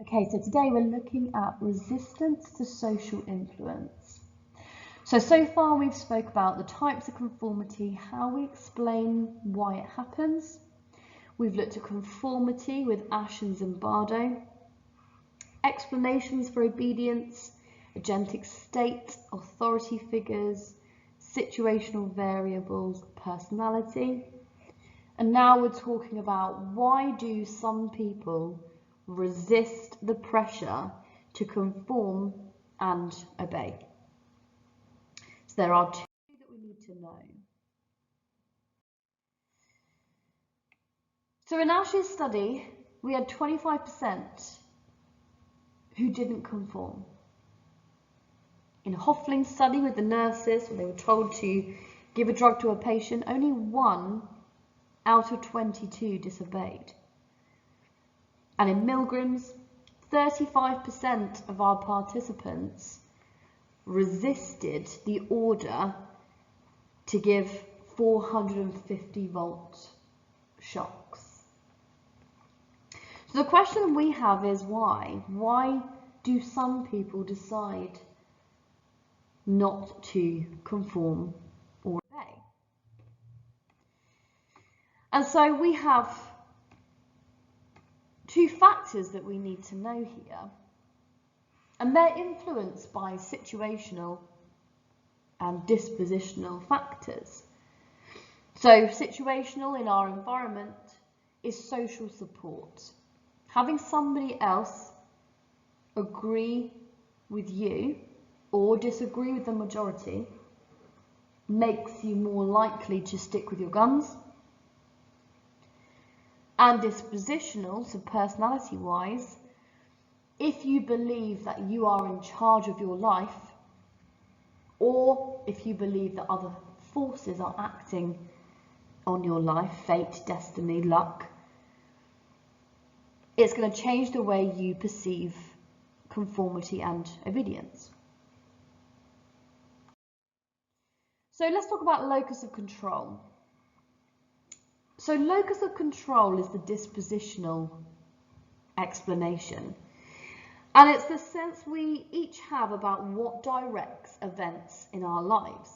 Okay, so today we're looking at resistance to social influence. So far we've spoke about the types of conformity, how we explain why it happens. We've looked at conformity with Ashens and Bardo, explanations for obedience, agentic state, authority figures, situational variables, personality. And now we're talking about why do some people resist the pressure to conform and obey. So there are two that we need to know. So in Ash's study, we had 25% who didn't conform. In Hoffling's study with the nurses, when they were told to give a drug to a patient, only 1 out of 22 disobeyed. And in Milgram's, 35% of our participants resisted the order to give 450 volt shocks. So the question we have is why? Why do some people decide not to conform or obey? And so we have two factors that we need to know here, and they're influenced by situational and dispositional factors. So situational in our environment is social support. Having somebody else agree with you or disagree with the majority makes you more likely to stick with your guns. And dispositional, so personality-wise, if you believe that you are in charge of your life, or if you believe that other forces are acting on your life, fate, destiny, luck, it's going to change the way you perceive conformity and obedience. So let's talk about locus of control. So locus of control is the dispositional explanation. And it's the sense we each have about what directs events in our lives.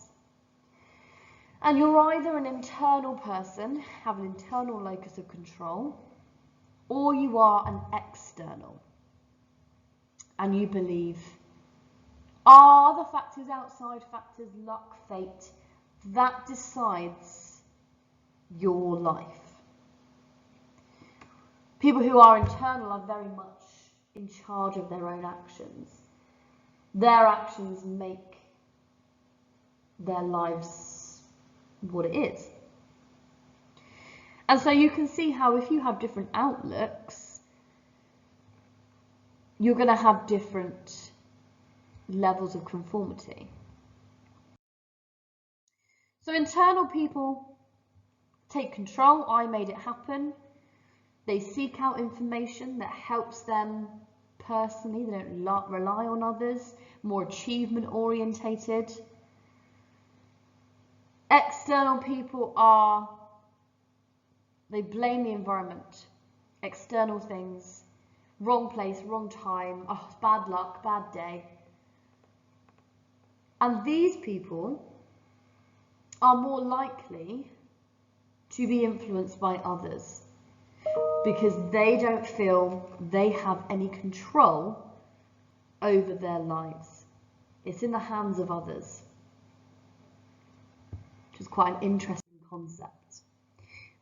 And you're either an internal person, have an internal locus of control, or you are an external. And you believe, are the factors outside factors, luck, fate, that decides your life. People who are internal are very much in charge of their own actions. Their actions make their lives what it is. And so you can see how if you have different outlooks, you're going to have different levels of conformity. So internal people take control. I made it happen. They seek out information that helps them personally. They don't rely on others. More achievement orientated. External people they blame the environment. External things. Wrong place, wrong time. Oh, it's bad luck, bad day. And these people are more likely to be influenced by others because they don't feel they have any control over their lives. It's in the hands of others, which is quite an interesting concept.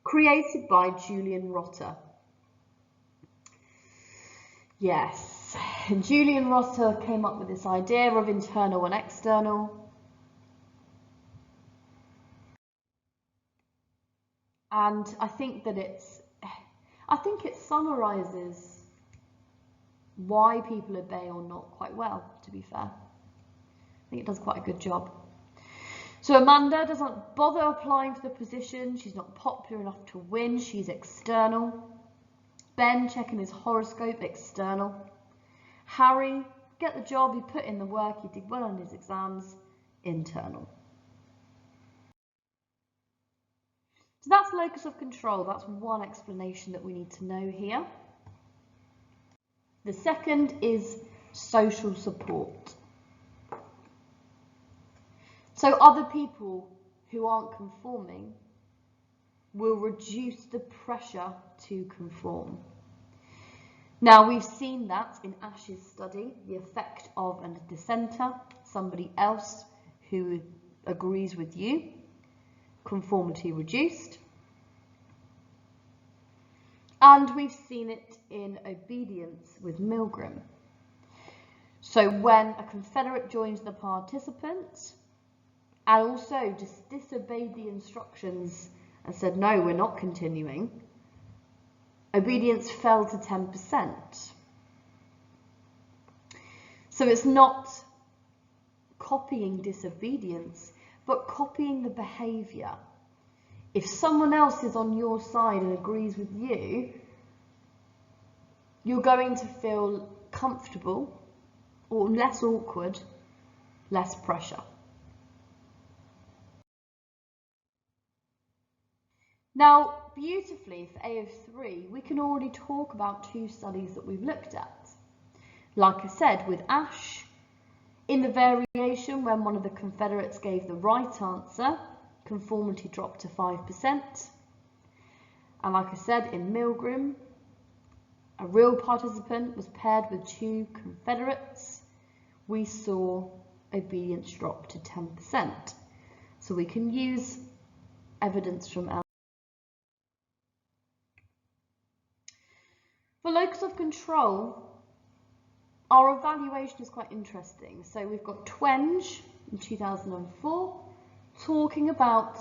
Created by Julian Rotter. Yes, Julian Rotter came up with this idea of internal and external. And I think it summarises why people obey or not quite well, to be fair. I think it does quite a good job. So Amanda doesn't bother applying for the position. She's not popular enough to win. She's external. Ben, checking his horoscope, external. Harry, get the job, he put in the work, he did well on his exams, internal. So that's locus of control. That's one explanation that we need to know here. The second is social support. So other people who aren't conforming will reduce the pressure to conform. Now, we've seen that in Ash's study, the effect of a dissenter, somebody else who agrees with you, conformity reduced. And we've seen it in obedience with Milgram. So when a Confederate joins the participants and also just disobeyed the instructions and said, no, we're not continuing, obedience fell to 10%. So it's not copying disobedience, but copying the behaviour. If someone else is on your side and agrees with you, you're going to feel comfortable or less awkward, less pressure. Now, beautifully for AO3, we can already talk about two studies that we've looked at. Like I said, with Ash, in the variation when one of the Confederates gave the right answer, conformity dropped to 5%. And like I said, in Milgram, a real participant was paired with two Confederates. We saw obedience drop to 10%. So we can use evidence from our. For locus of control, our evaluation is quite interesting. So we've got Twenge in 2004 talking about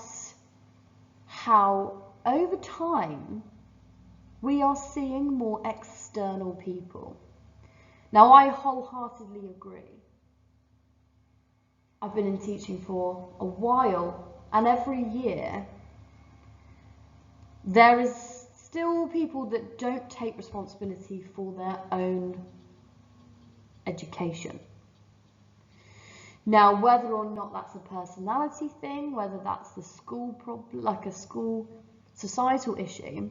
how over time we are seeing more external people. Now, I wholeheartedly agree. I've been in teaching for a while, and every year there is still people that don't take responsibility for their own education. Now, whether or not that's a personality thing, whether that's the school problem, like a school societal issue,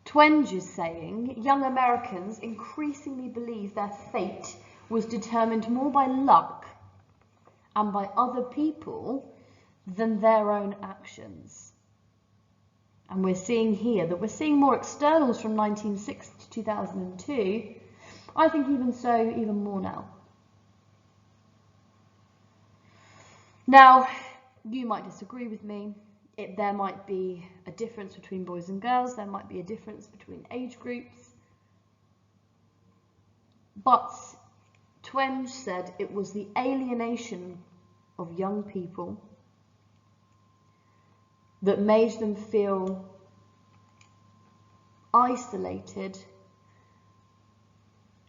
Twenge is saying young Americans increasingly believe their fate was determined more by luck and by other people than their own actions. And we're seeing here that we're seeing more externals from 1960 to 2002. I think even more now. Now, you might disagree with me. There might be a difference between boys and girls. There might be a difference between age groups. But Twenge said it was the alienation of young people that made them feel isolated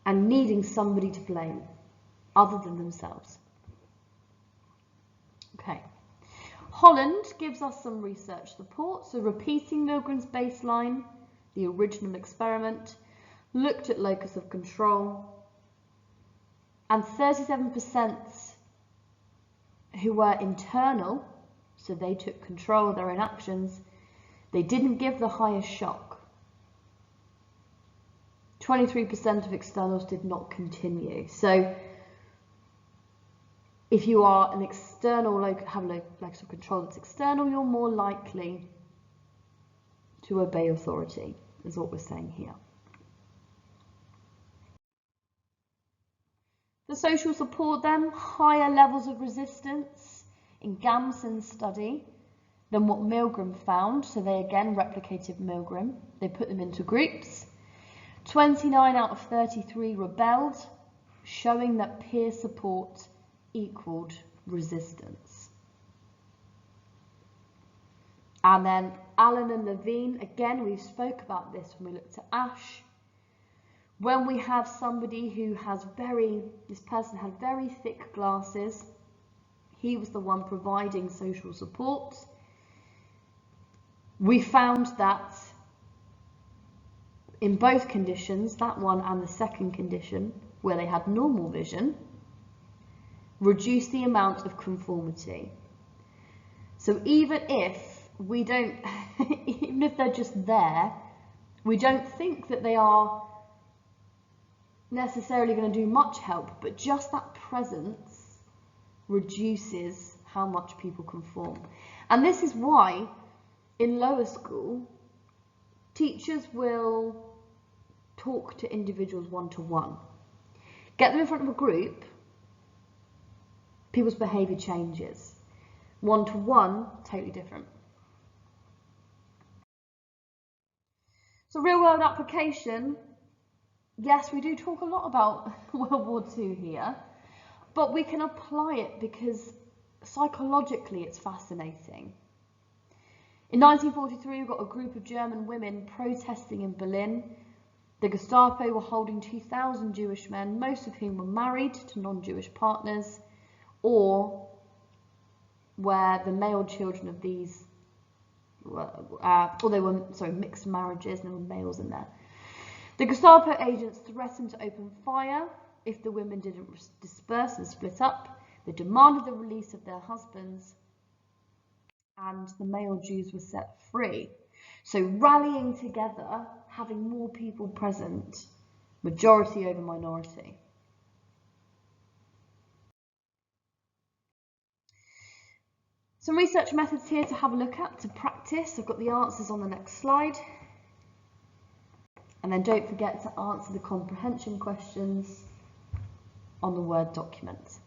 and needing somebody to blame other than themselves. Okay. Holland gives us some research support. So repeating Milgram's baseline, the original experiment, looked at locus of control, and 37% who were internal, so they took control of their own actions, they didn't give the highest shock. 23% of externals did not continue. So if you are an external, have a locus of control that's external, you're more likely to obey authority, is what we're saying here. The social support then, higher levels of resistance in Gamson's study than what Milgram found. So they again replicated Milgram. They put them into groups. 29 out of 33 rebelled, showing that peer support equaled resistance. And then Allen and Levine, again, we spoke about this when we looked at Ash. When we have somebody who has this person had very thick glasses, he was the one providing social support. We found that in both conditions, that one and the second condition, where they had normal vision, reduce the amount of conformity. So even if we don't, even if they're just there, we don't think that they are necessarily going to do much help, but just that presence reduces how much people conform. And this is why in lower school, teachers will talk to individuals one-to-one. Get them in front of a group, people's behaviour changes. One-to-one, totally different. So real-world application, yes, we do talk a lot about World War II here, but we can apply it because psychologically it's fascinating. In 1943, we got a group of German women protesting in Berlin. The Gestapo were holding 2,000 Jewish men, most of whom were married to non-Jewish partners, or where the male children of these were, or they were, sorry, mixed marriages, and there were males in there. The Gestapo agents threatened to open fire if the women didn't disperse and split up. They demanded the release of their husbands, and the male Jews were set free. So rallying together, having more people present, majority over minority. Some research methods here to have a look at, to practice. I've got the answers on the next slide. And then don't forget to answer the comprehension questions on the Word document.